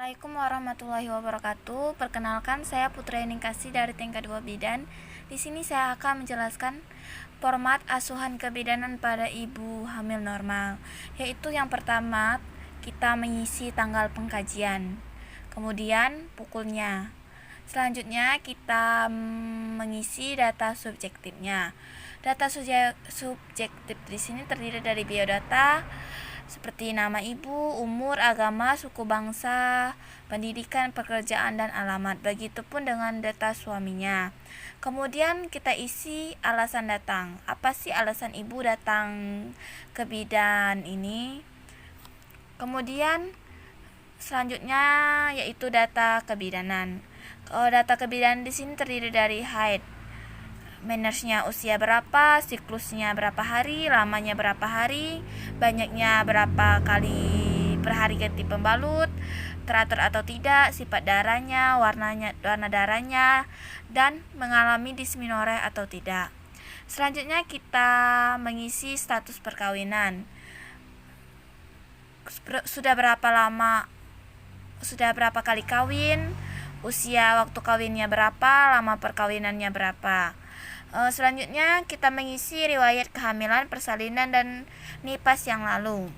Assalamualaikum warahmatullahi wabarakatuh. Perkenalkan, saya Putri Ningkasi dari tingkat 2 bidan. Di sini saya akan menjelaskan format asuhan kebidanan pada ibu hamil normal. Yaitu yang pertama, kita mengisi tanggal pengkajian. Kemudian pukulnya. Selanjutnya kita mengisi data subjektifnya. Data subjektif di sini terdiri dari biodata seperti nama ibu, umur, agama, suku bangsa, pendidikan, pekerjaan, dan alamat. Begitupun dengan data suaminya. Kemudian kita isi alasan datang. Apa sih alasan ibu datang ke bidan ini? Kemudian selanjutnya yaitu data kebidanan. Data kebidanan di sini terdiri dari haid, mannersnya usia berapa, siklusnya berapa hari, lamanya berapa hari, banyaknya berapa kali per hari ganti pembalut, teratur atau tidak, sifat darahnya, warna darahnya, dan mengalami dismenorrhea atau tidak. Selanjutnya kita mengisi status perkawinan. Sudah berapa kali kawin, usia waktu kawinnya berapa, lama perkawinannya berapa. Selanjutnya kita mengisi riwayat kehamilan, persalinan, dan nipas yang lalu.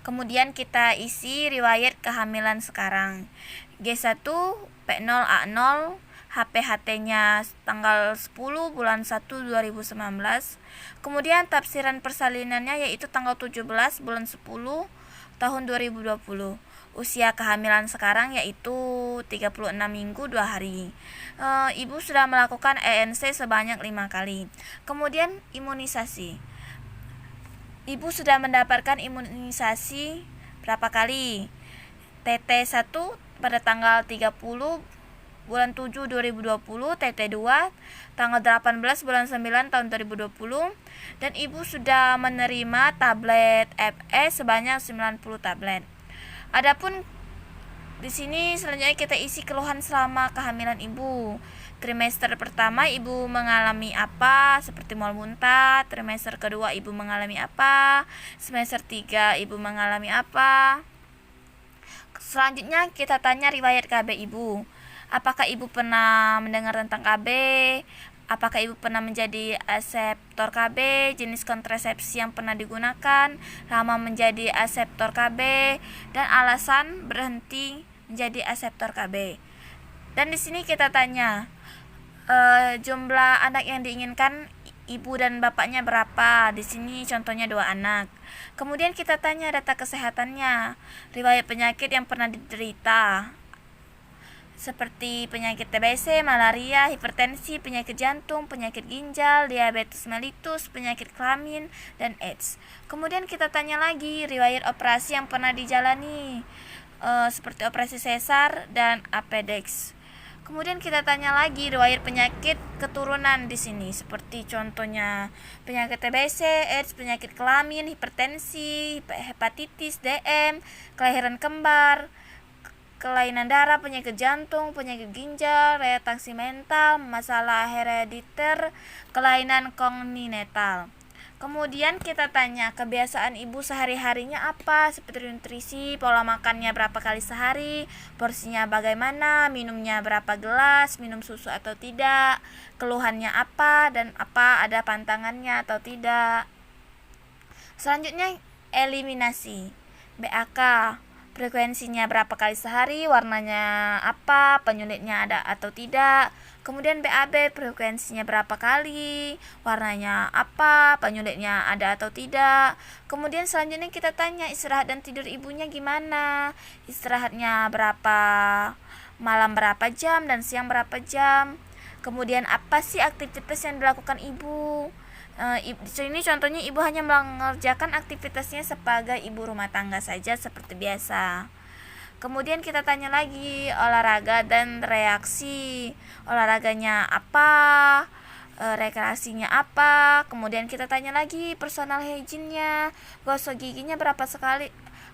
Kemudian kita isi riwayat kehamilan sekarang. G1 P0 A0, HPHT-nya tanggal 10 bulan 1 2019. Kemudian tafsiran persalinannya yaitu tanggal 17 bulan 10 tahun 2020. Usia kehamilan sekarang yaitu 36 minggu 2 hari. Ibu sudah melakukan ENC sebanyak 5 kali. Kemudian imunisasi. Ibu sudah mendapatkan imunisasi berapa kali? TT1 pada tanggal 30 bulan 7 2020, TT2 tanggal 18 bulan 9 tahun 2020, dan ibu sudah menerima tablet FE sebanyak 90 tablet. Adapun di sini selanjutnya kita isi keluhan selama kehamilan ibu. Trimester pertama ibu mengalami apa? Seperti mual muntah. Trimester kedua ibu mengalami apa? Semester 3 ibu mengalami apa? Selanjutnya kita tanya riwayat KB ibu. Apakah ibu pernah mendengar tentang KB? Apakah ibu pernah menjadi aseptor KB? Jenis kontrasepsi yang pernah digunakan? Lama menjadi aseptor KB? Dan alasan berhenti menjadi aseptor KB. Dan di sini kita tanya jumlah anak yang diinginkan ibu dan bapaknya berapa. Di sini contohnya 2 anak. Kemudian kita tanya data kesehatannya, riwayat penyakit yang pernah diderita seperti penyakit TBC, malaria, hipertensi, penyakit jantung, penyakit ginjal, diabetes mellitus, penyakit kelamin, dan AIDS. Kemudian kita tanya lagi riwayat operasi yang pernah dijalani seperti operasi sesar dan appendix. Kemudian kita tanya lagi riwayat penyakit keturunan di sini seperti contohnya penyakit TBC, AIDS, penyakit kelamin, hipertensi, hepatitis, DM, kelahiran kembar, kelainan darah, penyakit jantung, penyakit ginjal, retardasi mental, masalah herediter, kelainan kongenital. Kemudian kita tanya kebiasaan ibu sehari-harinya apa, seperti nutrisi, pola makannya berapa kali sehari, porsinya bagaimana, minumnya berapa gelas, minum susu atau tidak, keluhannya apa, dan apa ada pantangannya atau tidak. Selanjutnya eliminasi. BAK, frekuensinya berapa kali sehari, warnanya apa, penyulitnya ada atau tidak. Kemudian BAB, frekuensinya berapa kali, warnanya apa, penyulitnya ada atau tidak. Kemudian selanjutnya kita tanya istirahat dan tidur ibunya gimana, istirahatnya berapa, malam berapa jam dan siang berapa jam. Kemudian apa sih aktivitas yang dilakukan ibu. Di sini contohnya ibu hanya mengerjakan aktivitasnya sebagai ibu rumah tangga saja seperti biasa. Kemudian kita tanya lagi olahraga dan reaksi. Olahraganya apa? Rekreasinya apa? Kemudian kita tanya lagi personal hygiene-nya. Gosok giginya berapa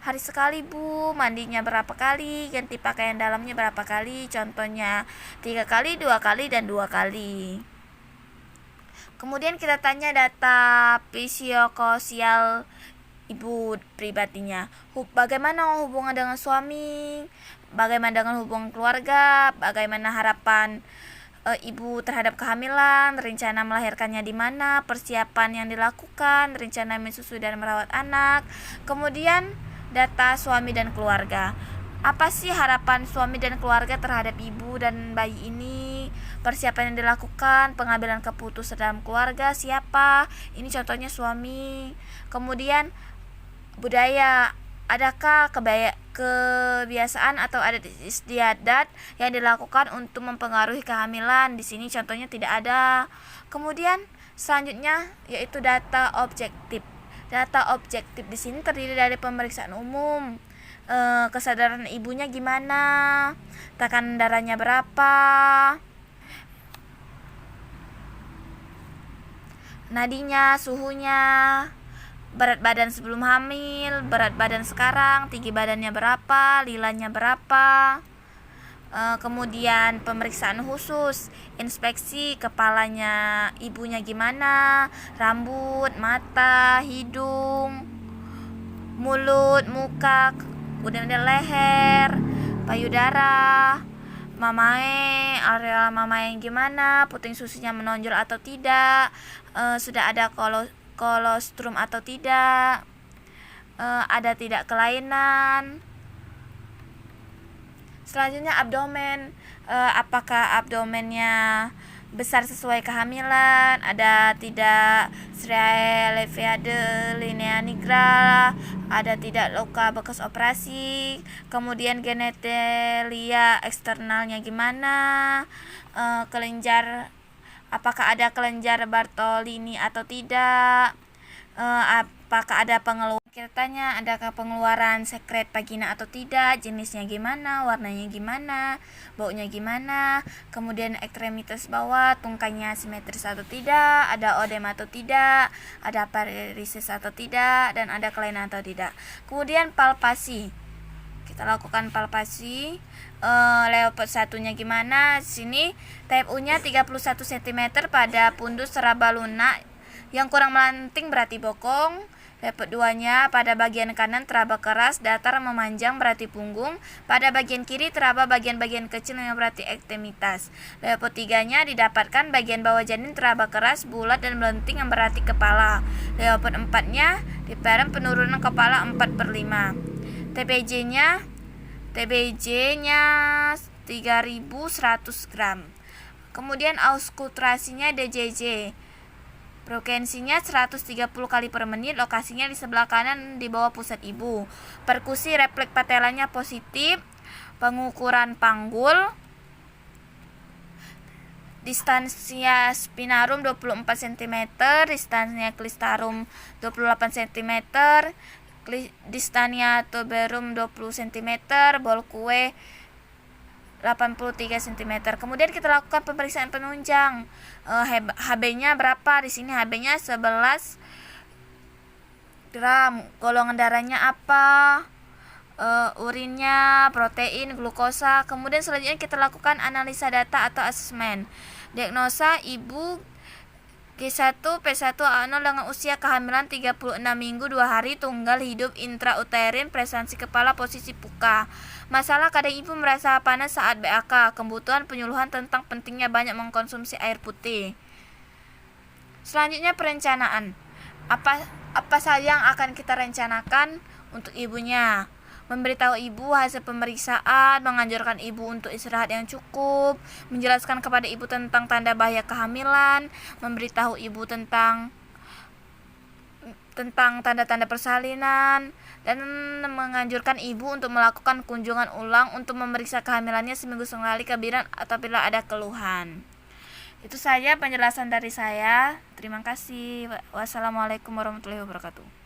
hari sekali bu? Mandinya berapa kali? Ganti pakaian dalamnya berapa kali? Contohnya 3 kali, 2 kali, dan 2 kali. Kemudian kita tanya data psikososial ibu pribadinya. Bagaimana hubungan dengan suami, bagaimana dengan hubungan keluarga, bagaimana harapan ibu terhadap kehamilan, rencana melahirkannya di mana, persiapan yang dilakukan, rencana menyusui dan merawat anak, kemudian data suami dan keluarga. Apa sih harapan suami dan keluarga terhadap ibu dan bayi ini? Persiapan yang dilakukan, pengambilan keputusan dalam keluarga, siapa? Ini contohnya suami. Kemudian budaya, adakah kebiasaan atau adat istiadat yang dilakukan untuk mempengaruhi kehamilan? Di sini contohnya tidak ada. Kemudian selanjutnya yaitu data objektif. Data objektif di sini terdiri dari pemeriksaan umum. Kesadaran ibunya gimana? Tekanan darahnya berapa? Nadinya, suhunya, berat badan sebelum hamil, berat badan sekarang, tinggi badannya berapa, lilanya berapa. Kemudian pemeriksaan khusus, inspeksi kepalanya ibunya gimana, rambut, mata, hidung, mulut, muka, kemudian leher, payudara, mamae, area mamae gimana, puting susunya menonjol atau tidak, sudah ada kolostrum atau tidak, ada tidak kelainan. Selanjutnya abdomen, apakah abdomennya besar sesuai kehamilan, ada tidak striae levae linea nigra, ada tidak luka bekas operasi, kemudian genitalia eksternalnya gimana, kelenjar, apakah ada kelenjar Bartolini atau tidak, apakah ada pengeluaran, kita tanya adakah pengeluaran sekret vagina atau tidak, jenisnya gimana, warnanya gimana, baunya gimana, kemudian ekstremitas bawah, tungkainya simetris atau tidak, ada odem atau tidak, ada varises atau tidak, dan ada kelainan atau tidak. Kemudian palpasi, kita lakukan palpasi. Leopard satunya gimana, di sini TFU nya 31 cm pada pundus seraba lunak, yang kurang melanting berarti bokong. Leopard 2 nya pada bagian kanan teraba keras, datar memanjang berarti punggung, pada bagian kiri teraba bagian-bagian kecil yang berarti ekstremitas. Leopard 3 nya didapatkan bagian bawah janin teraba keras, bulat dan melenting yang berarti kepala. Leopard 4 nya diperem penurunan kepala 4/5. TBJ nya 3100 gram. Kemudian auskultasinya DJJ, frekuensinya 130 kali per menit, lokasinya di sebelah kanan di bawah pusat ibu. Perkusi refleks patelanya positif. Pengukuran panggul, distansia spinarum 24 cm, distansia klistarum 28 cm, distania tuberum 20 cm, bolkue 83 cm. Kemudian kita lakukan pemeriksaan penunjang. HB-nya berapa? Di sini HB-nya 11 gram. Golongan darahnya apa? Urinnya, protein, glukosa. Kemudian selanjutnya kita lakukan analisa data atau asesmen. Diagnosa ibu G1 P1 A0 dengan usia kehamilan 36 minggu 2 hari, tunggal, hidup, intrauterin, presansi kepala, posisi puka. Masalah kadang ibu merasa panas saat BAK. Kebutuhan penyuluhan tentang pentingnya banyak mengkonsumsi air putih. Selanjutnya perencanaan. Apa saja yang akan kita rencanakan untuk ibunya? Memberitahu ibu hasil pemeriksaan, menganjurkan ibu untuk istirahat yang cukup, menjelaskan kepada ibu tentang tanda bahaya kehamilan, memberitahu ibu tentang tanda-tanda persalinan, dan menganjurkan ibu untuk melakukan kunjungan ulang untuk memeriksa kehamilannya seminggu sekali apabila ada keluhan. Itu saja penjelasan dari saya. Terima kasih. Wassalamualaikum warahmatullahi wabarakatuh.